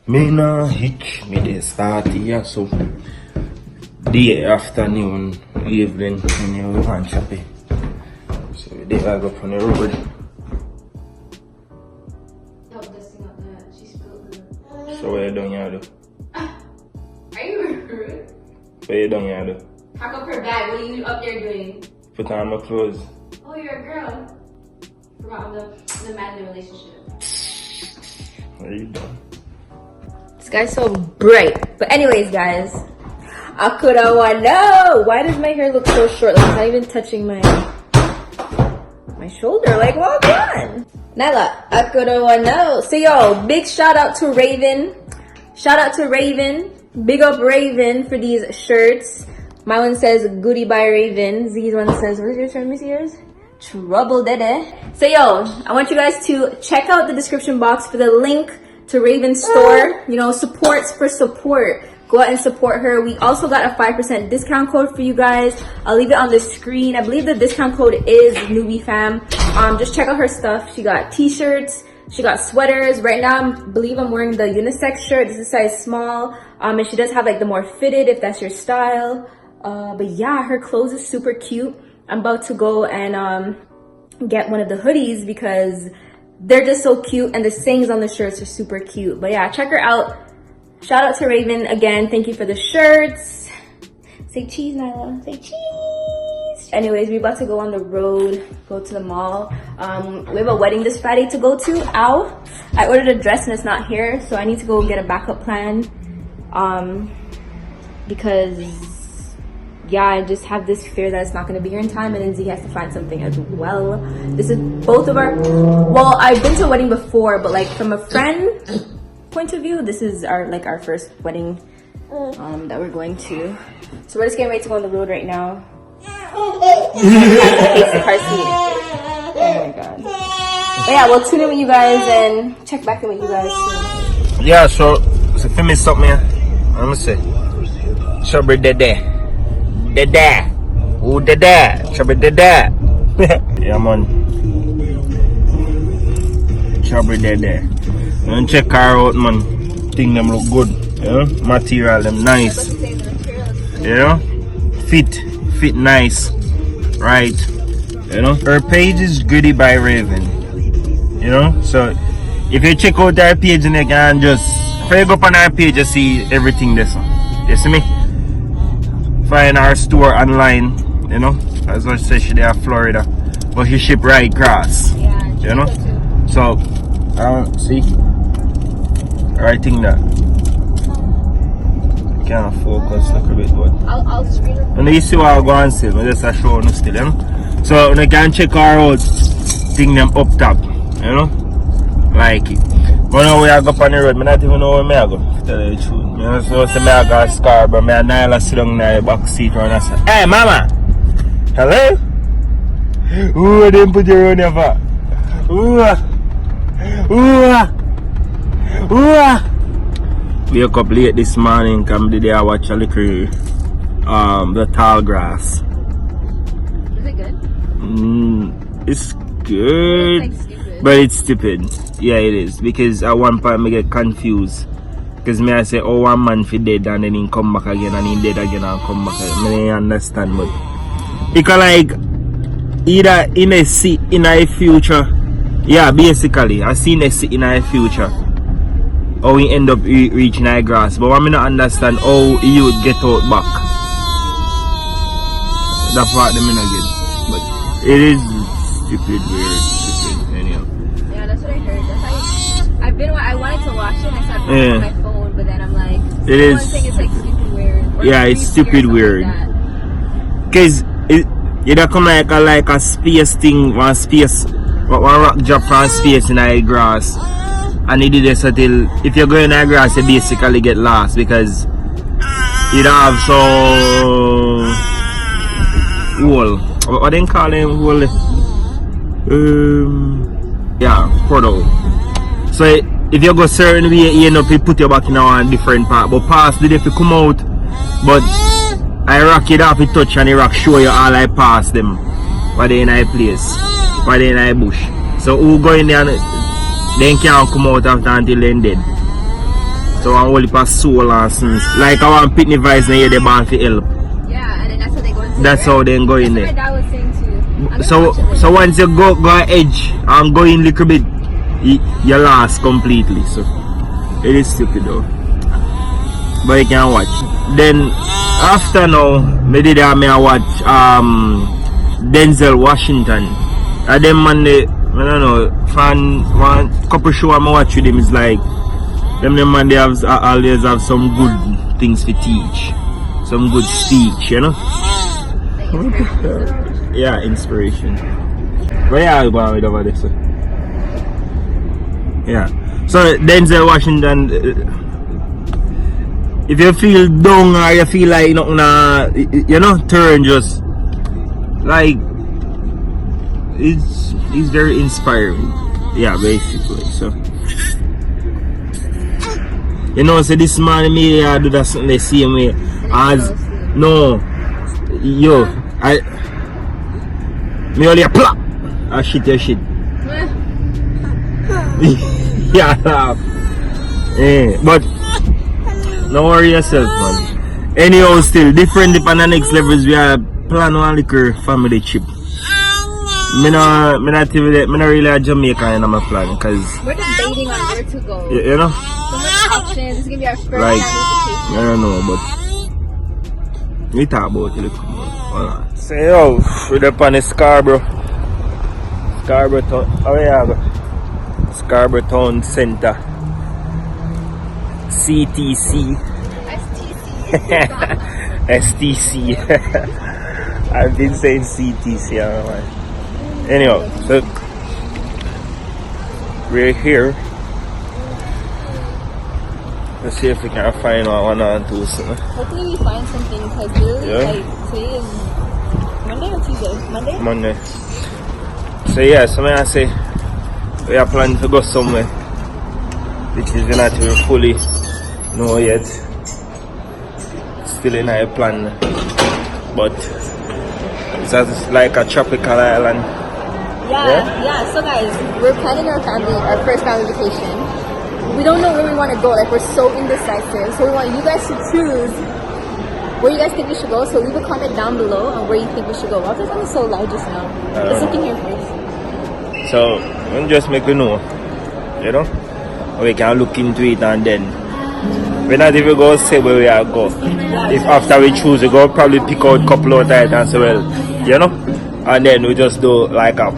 Me nah hitch, me dey start here, so day afternoon, evening, when you want shopping. So we dey go up on the road. Help this thing up there, she spilled it. So what you done here do? Are you rude? What you done here do? Pack up her bag, what are you up there doing? Put on my clothes. Oh, you're a girl. Forgot I'm the man in the relationship. What are you doing? This guy's so bright. But anyways, guys, I coulda wanna. Why does my hair look so short? Like, it's not even touching my shoulder. Like, well done. Nyla, I coulda wanna. So yo, big shout out to Raven. Shout out to Raven. Big up Raven for these shirts. My one says Goodie by Raven. Z's one says, what is your shirt, Miss Ears? Trouble Dede. So yo, I want you guys to check out the description box for the link to Raven's store. You know, supports for support. Go out and support her. We also got a 5% discount code for you guys. I'll leave it on the screen. I believe the discount code is NewbieFam. Just check out her stuff. She got t-shirts. She got sweaters. Right now, I believe I'm wearing the unisex shirt. This is size small. And she does have like the more fitted if that's your style. But yeah, her clothes is super cute. I'm about to go and get one of the hoodies because they're just so cute, and the sayings on the shirts are super cute. But yeah, check her out. Shout out to Raven again. Thank you for the shirts. Say cheese, Nyla. Say cheese. Anyways, we about to go on the road, go to the mall. We have a wedding this Friday to go to. Ow. I ordered a dress and it's not here, so I need to go get a backup plan. Because yeah, I just have this fear that it's not going to be here in time, and then Z has to find something as well. This is both of our, well, I've been to a wedding before, but like from a friend point of view, this is our first wedding that we're going to. So we're just getting ready to go on the road right now. Oh my god. But yeah, we'll tune in with you guys and check back in with you guys soon. Yeah, so if me something, I'm gonna say, Shabri Dede. Dada. Ooh, dada. Chubby dada. Yeah, man. Chubby dada. And check her out, man. Think them look good. Yeah? Material, them nice. Yeah? Fit nice. Right. You know? Her page is Goodie by Raven. You know? So, if you check out her page, and you can just, if you go up on her page, you see everything there. You see me? Find our store online, you know, as I say, she there in Florida, but she ship right across, yeah, you know, so see, right thing that can't focus like a bit, but I'll screen it. And you see what I go and see, I just show you still, you know, so you can check her out, thing them up top, you know, like it. But now we are go on the road, I don't even know where I go, to tell you the truth. You know, so I say I got a scar, but I Nyla sit down in the back seat and I say, hey mama! Hello? Ooh, I didn't put your on your back. Ooh, wake up late this morning, come today I watch a little the tall grass. Is it good? It's good. It's like stupid. But it's stupid. Yeah, it is. Because at one point I get confused. Because me I say, oh, one man fi dead and then he come back again and he dead again and come back again. I don't understand, but it can like either in a future. Yeah, basically, I seen a in a future. How we end up reaching a grass. But I don't understand how you would get out back. That part I don't get. But it is stupid, weird, stupid, anyhow. Yeah, that's what I heard. I wanted to watch it and I started playing on my phone, but then I'm like, it is. One thing is like stupid weird. Yeah, it's stupid weird. Because it come like a space thing, one rock drop from space in the grass. And it did this until, if you're going in the grass, you basically get lost because you don't have so hole. What they call them hole? Yeah, portal. So if you go certain way, you end up you put your back in a different part. But past the if you come out, but I rock it off, it touch and the rock show you all I pass them. While they in a place, while they in a bush. So who go in there and then can't come out after until then dead. So I only pass soul and sense. Like I want Pitney Vice and hear the band for help. Yeah, and then that's how they go into That's how they go in there. there. That's what my dad was saying too. So once you go edge and go in little bit, you lost completely. So it is stupid though. But you can watch. Then after now, maybe I watch Denzel Washington. And then man, I don't know, fan one couple show I watch with him is like them man they have always have some good things to teach. Some good speech, you know? Yeah, inspiration. But yeah, I'll go with over this. Yeah. So Denzel Washington, if you feel down or you feel like you know, turn just like it's very inspiring. Yeah, basically. So you know, so this man me do that something the same way as no yo me only a plop I shit your shit. Yeah, but don't worry yourself, man. Anyhow, still different on the next levels. We are plan one liquor family trip. Me not really a Jamaica in my plan because we're debating on where to go. You know, so much options. This is gonna be our first like vacation. I don't know, but we talk about it. Hold on. Say yo, we're up on the Scarborough Town. Oh yeah, Scarborough Town Center. CTC. STC. I've been saying CTC. I don't know why. Anyhow, so we're here. Let's see if we can find one or two. Hopefully we find something because literally like today is Monday or Tuesday? Monday. So yeah, so I say we are planning to go somewhere which is not even fully know yet. Still in our plan, but it's like a tropical island. Yeah. So guys, we're planning our first family vacation. We don't know where we want to go. Like we're so indecisive. So we want you guys to choose where you guys think we should go. So leave a comment down below on where you think we should go. Why was I so loud just now? Let's look in here first. So we'll just make you know, you know, we can look into it and then we're not even going to say where we are go. If after we choose, we go probably pick out a couple of items and say, well, you know, and then we just do like a,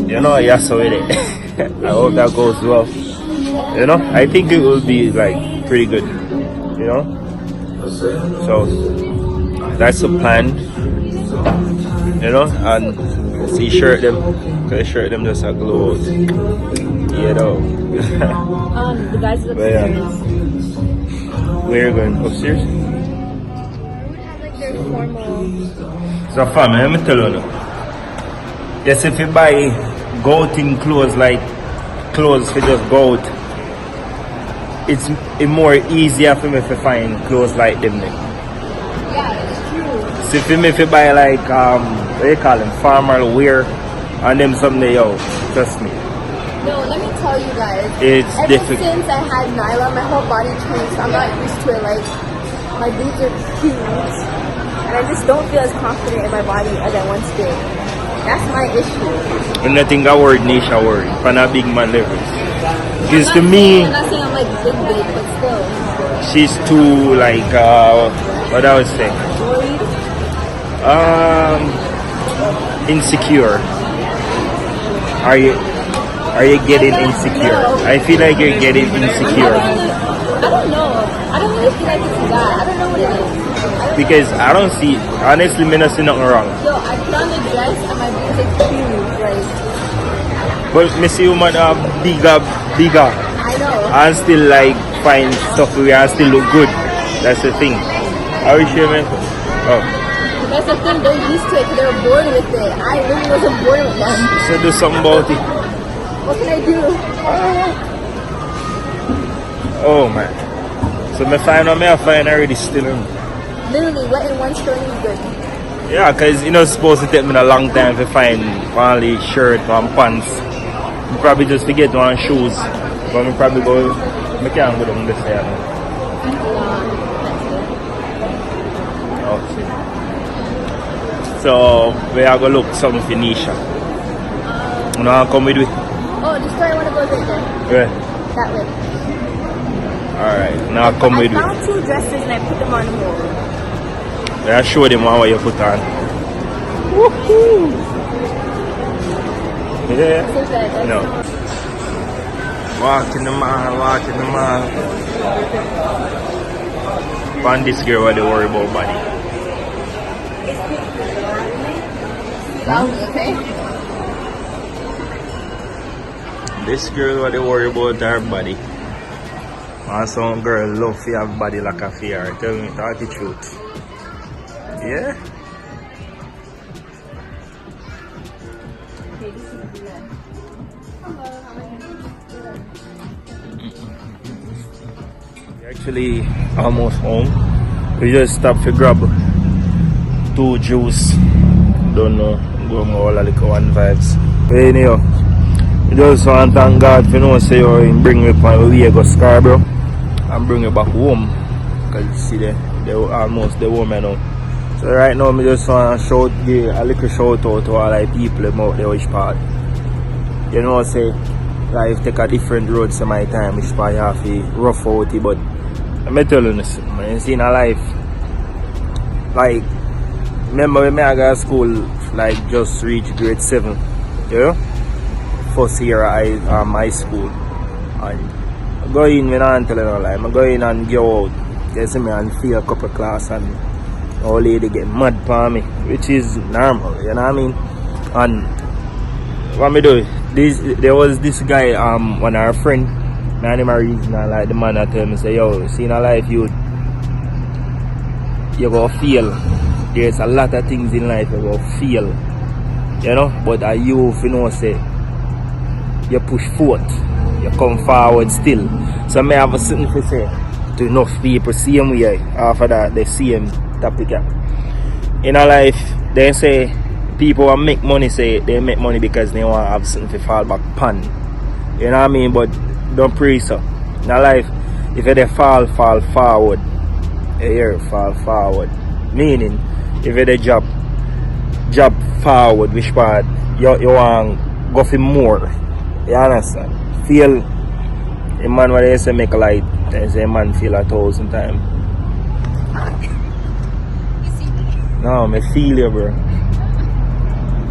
you know, yes, so with it. I hope that goes well. You know, I think it will be like pretty good, you know. So that's the plan, you know, and see shirt them, cause shirt them just a glow, you know. The guys upstairs. Where are you going? Upstairs? We would have like their formal. So fam, let me tell you now. Yes, if you buy go-out clothes like clothes for just go out, it's more easier for me to find clothes like them then. Yeah, it's true. So if you buy like what do you call them, formal wear and them someday, yo, trust me. No, let me tell you guys. It's ever difficult. Since I had Nyla, my whole body changed. I'm not used to it. Like my boobs are huge, and I just don't feel as confident in my body as I once did. That's my issue. When I think I word Nisha word, for a big man level. Because to me, I'm not saying I'm like big, but still. she's too like what I would say. Insecure. Are you getting insecure? I feel like you're getting insecure. I don't know. I don't really feel like it's that. I don't know what it is. Because I don't see, honestly, me not see nothing wrong. Yo, I put on the dress and my boobs are huge, like. But me see woman bigger. I know. And still like find stuff where I still look good. That's the thing. Are you sure, man? Oh. That's the thing. They're used to it because they're bored with it. I really wasn't bored with them. So do something about it. What can I do? Oh man. So I find already still in. Literally, what in one story is good? Yeah, because you know it's supposed to take me a long time to find only shirt and pants. You probably just to get one shoes. But I probably go I can't go down this side now. Okay. So we are gonna look something for Nisha. You know, come with me. Oh, this way I want to go there. Where? That way. Alright, now come with me. I found 2 dresses and I put them on hold. I show them what you put on. Woohoo! Yeah. So good. No. Walk in the mall. Find this girl what they worry about body. Okay. This girl what they worry about her body. And some girl love to have body like a fear. Tell me, talk the truth. Yeah? We're actually almost home. We just stopped to grab 2 juice. Don't know, go all a little one vibes. But anyhow, we just want to thank God for no say you bring me up on the way go Scarborough and bring you back home. Because you see they're almost the home now. So right now I just want to give a little shout out to all the people out there which part. You know say life take a different road some my time which part you have to rough out it, but I'm telling you something, you see in a life like remember when I go to school like just reach grade 7, you know? First year at high school. And I go in when I'm telling you like I go in and go out. You see me and feel a couple class and old lady get mad for me, which is normal, you know what I mean? And what me do? There was this guy, one of our friend, man him a reason and like the man that tell me say, yo, see in a life you go feel. There's a lot of things in life you go feel. You know? But you know say you push forward, you come forward still. So may have a something to say to enough people same way after that the same topic. In a life they say people who make money say they make money because they want to have something to fall back upon. You know what I mean? But don't pray so. In a life if they fall forward. You hear fall forward. Meaning if they job forward which part you want go for more. You understand? Feel a man what they say make a light, they say a man feel 1,000 times. No, I feel you, bro.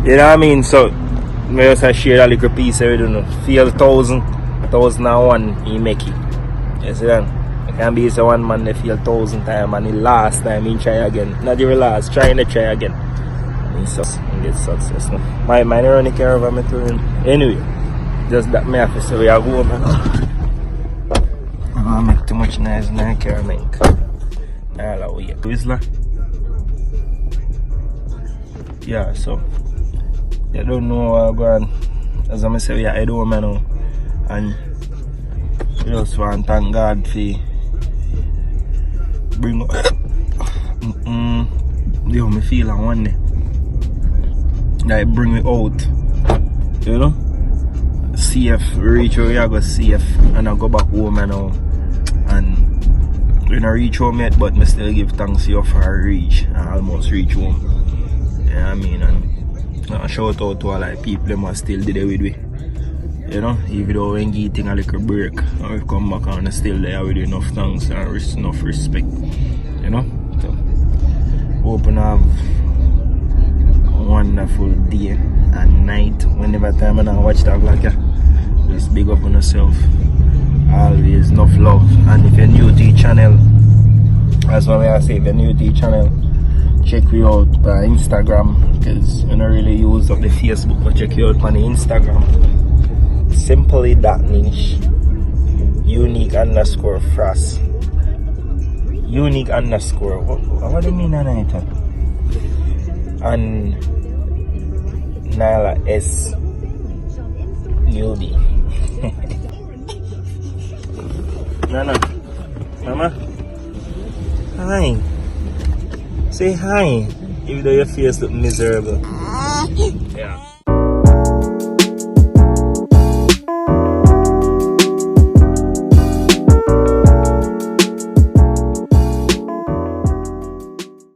You know what I mean? So I just share a little piece of it, you know. Feel 1,000, 1,001 he make it. You see that? It can be so one man they feel 1,000 times and the last time he try again. Not even last, trying to try again. And he get success. No? My mind running care of me too. Anyway. Just that me have to say we are home. I don't make too much noise and I can't make. All the way. Whistler. Yeah, so you don't know what I'm going. As I say we are at home now. And we just want to thank God for bring up yo, me feel like one day like bring me out, you know, safe, reach where I go safe and I go back home now. And when I reach home yet, but I still give thanks to you for I reach and almost reach home. You know what I mean? And I shout out to all the people that must still did it with me. You know, even though when getting a little break, I will come back and still there with enough thanks and enough respect. You know? So, hope you have a wonderful day and night. Whenever time I watch that vlog, just big up on yourself. Always enough love. And if you're new to the channel, as well as I say, if you're new to the channel, check me out on Instagram, because I don't really use up the Facebook, but check you out on the Instagram. Simply that niche. Unique underscore frost. Unique underscore. What do you mean on it? And Nyla S. Newbie. Nana. Mama. Hi. Say hi. Even though your face look miserable. Yeah.